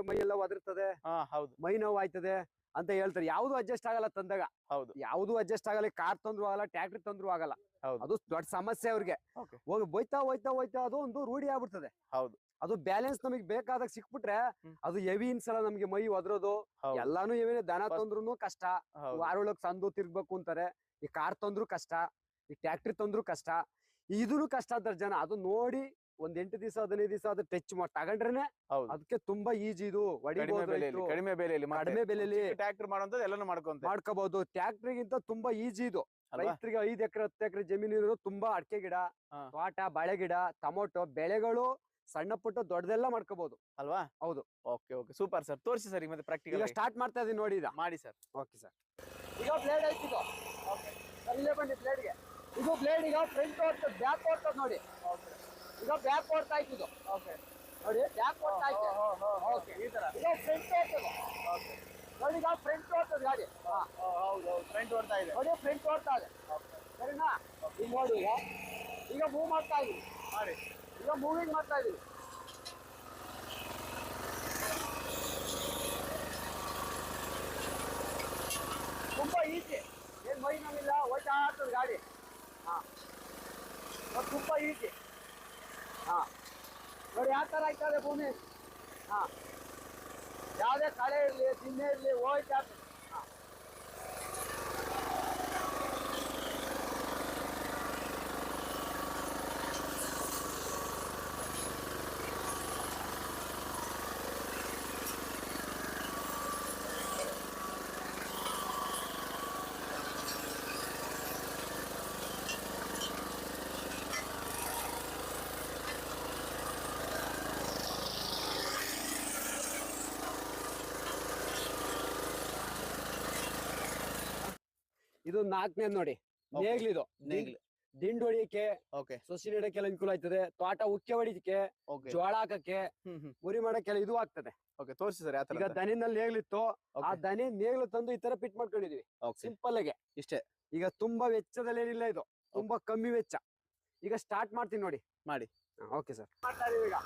ಮೈ ಎಲ್ಲ ಒದರ್ತದೆ, ಹೌದು, ಮೈ ನೋವು ಆಯ್ತದೆ ಅಂತ ಹೇಳ್ತಾರೆ. ಯಾವ್ದು ಅಡ್ಜಸ್ಟ್ ಆಗಲ್ಲ ತಂದಾಗ. ಹೌದು, ಯಾವ್ದು ಅಡ್ಜಸ್ಟ್ ಆಗಲ್ಲ. ಕಾರ್ ತಂದ್ರು ಆಗಲ್ಲ, ಟ್ರ್ಯಾಕ್ಟರ್ ತಂದ್ರು ಆಗಲ್ಲ. ಹೌದು, ಅದು ದೊಡ್ಡ ಸಮಸ್ಯೆ ಅವ್ರಿಗೆ. ಹೋಗಿ ಹೋಯ್ತಾ ಹೋಯ್ತಾ ಹೋಯ್ತಾ ಅದು ಒಂದು ರೂಢಿ ಆಗ್ಬಿಡ್ತದೆ. ಹೌದು, ಅದು ಬ್ಯಾಲೆನ್ಸ್ ನಮಗೆ ಬೇಕಾದಾಗ ಸಿಕ್ಬಿಟ್ರೆ ಅದು ಹೆವಿ ಇನ್ಸಲ ನಮ್ಗೆ ಮೈ ಒದ್ರೋದು ಎಲ್ಲಾನು ಹೆವಿನೇ. ದನ ತಂದ್ರು ಕಷ್ಟ, ವಾರೊಳಗ್ ಸಂದು ತಿರ್ಗ್ಬೇಕು ಅಂತಾರೆ. ಈ ಕಾರ್ ತಂದ್ರು ಕಷ್ಟ, ಈ ಟ್ರ್ಯಾಕ್ಟರ್ ತಂದ್ರು ಕಷ್ಟ, ಇದನ್ನು ಕಷ್ಟ ಅಂತಾರೆ ಜನ. ಅದು ನೋಡಿ ಒಂದ್ 8 ದಿವಸ 15 ದಿವಸ ಅದು ಟಚ್ ತಗೊಂಡ್ರೇನೆ ಅದಕ್ಕೆ ತುಂಬಾ ಈಜಿ. ಇದು ಕಡಿಮೆ ಬೆಲೆಯಲ್ಲಿ ಟ್ರ್ಯಾಕ್ಟರ್ ಮಾಡುವಂತದ್ದು ಎಲ್ಲಾನು ಮಾಡ್ಕೋಬಹುದು. ಟ್ರ್ಯಾಕ್ಟರ್ ಗಿಂತ ತುಂಬಾ ಈಜಿ ಇದು. ರೈತರಿಗೆ 5 ಎಕರೆ 10 ಎಕರೆ ಜಮೀನು ಇರೋ ತುಂಬಾ ಅಡಿಕೆ ಗಿಡ, ತೋಟ, ಬಾಳೆ ಗಿಡ, ಟೊಮೊಟೊ ಬೆಳೆಗಳು ಸಣ್ಣ ಪುಟ್ಟ ದೊಡ್ಡದೆಲ್ಲ ಮಾಡ್ಕೋಬಹುದು ಅಲ್ವಾ? ಹೌದು. Okay okay, super sir. ತೋರಿಸಿ ಸರ್ ಮತ್ತೆ ಪ್ರಾಕ್ಟಿಕಲ್. ಈಗ ಸ್ಟಾರ್ಟ್ ಮಾಡ್ತಾ ಇದೀನಿ ನೋಡಿ. ಇದು ಮಾಡಿ ಸರ್. Okay sir. ಈಗ ಬ್ಲೇಡ್ ಐತಿ ಇದು. ಓಕೆ ಸರ್, ಇಲ್ಲೇ ಬನ್ನಿ ಬ್ಲೇಡ್ಗೆ. ಇದು ಬ್ಲೇಡ್ ಈಗ ಫ್ರಂಟ್ ಓಡ್ತದೆ, ಬ್ಯಾಕ್ ಓಡ್ತದೆ ನೋಡಿ. ಓಕೆ, ಈಗ ಬ್ಯಾಕ್ ಓಡ್ತಾ ಇತ್ತು ಇದು. ಓಕೆ ನೋಡಿ, ಬ್ಯಾಕ್ ಓಡ್ತಾ ಇತ್ತು. ಓಕೆ, ಈ ತರ ಈಗ ಫ್ರಂಟ್ ಓಡ್ತದೆ. ಓಕೆ ನೋಡಿ, ಈಗ ಫ್ರಂಟ್ ಓಡ್ತದೆ ಗಾಡಿ. ಹೌದು, ಫ್ರಂಟ್ ಓಡ್ತಾ ಇದೆ ನೋಡಿ, ಫ್ರಂಟ್ ಓಡ್ತಾ ಇದೆ. ಸರಿನಾ? ಈಗ ನೋಡಿ, ಈಗ ಮೂವ್ ಮಾಡ್ತಾ ಇದೀವಿ. ಮಾಡಿ. ಈಗ ಮೂವಿಂಗ್ ಮಾಡ್ತಾ ಇದೀವಿ. ತುಂಬಾ ಈಸಿ, ಏನ್ ಮೈ ನೋವಿಲ್ಲ, ಹೋಯ್ತಾ ಆಗ್ತದೆ ಗಾಡಿ. ತುಂಬಾ ಈಸಿ. ನೋಡಿ ಯಾವ ತರ ಆಯ್ತದೆ ಭೂಮಿ. ಯಾವುದೇ ಕಳೆ ಇರ್ಲಿ, ದಿನ್ನೆ ಇರ್ಲಿ, ಹೋಯ್ತಾ ಆಗ್ತದೆ. ಇದು 4ನೇ ನೋಡಿ, ನೇಗ್ಲಿದು. ದಿಂಡು ಹೊಡಿಯಕ್ಕೆ, ಸಸಿ ನೆಡಕ್ಕೆಲ್ಲ ಅನುಕೂಲ ಆಯ್ತದೆ. ತೋಟ ಉಕ್ಕೆ ಹೊಡಿಯಕ್ಕೆ, ಜೋಳ ಹಾಕಕ್ಕೆ, ಉರಿ ಮಾಡಕ್ಕೆಲ್ಲ ಇದು ಆಗ್ತದೆ. ತೋರಿಸಿ ಸರ್. ಈಗ ದನಿನಲ್ಲಿ ನೇಗ್ಲಿತ್ತು, ಆ ದನಿ ನೇಗ್ಲು ತಂದು ಈ ತರ ಫಿಟ್ ಮಾಡ್ಕೊಂಡಿದೀವಿ ಸಿಂಪಲ್ ಆಗಿ. ಇಷ್ಟೇ. ಈಗ ತುಂಬಾ ವೆಚ್ಚದಲ್ಲಿ ಏನಿಲ್ಲ, ಇದು ತುಂಬಾ ಕಮ್ಮಿ ವೆಚ್ಚ. ಈಗ ಸ್ಟಾರ್ಟ್ ಮಾಡ್ತೀನಿ ನೋಡಿ. ಮಾಡಿ. ಓಕೆ ಸರ್, ಮಾಡ್ತಾ ಇದೀವಿ ಈಗ.